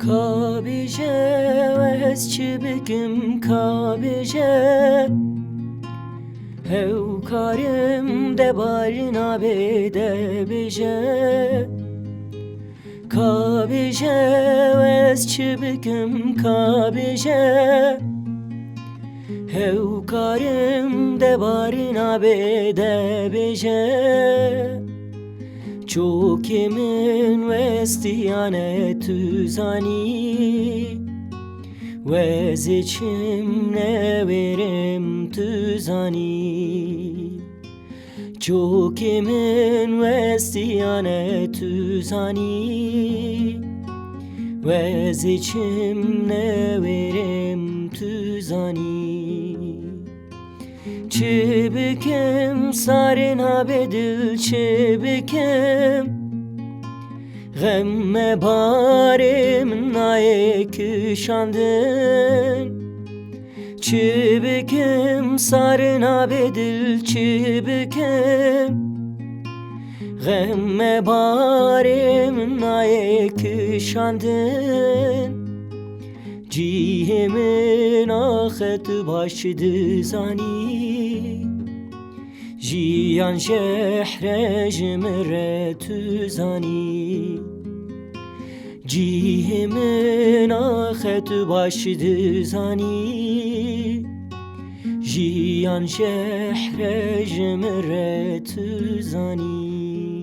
Kabije vez çibikim kabije Hevkarim de barina bede bije Kabije vez çibikim kabije Hevkarim de barina bede bije Çok kimin vestiyane tüzani Vez içimle verim tüzani Çok kimin vestiyane tüzani Vez içimle verim tüzani Çibikim sarin habedil çibikim Gemme barim naye küşandın Çibikim sarin habedil çibikim Gemme barim naye küşandın Cihemin ahet başıdı zani Jiyan şehre jimre tüzani Cihemin ahet başıdı zani Jiyan şehre jimre tüzani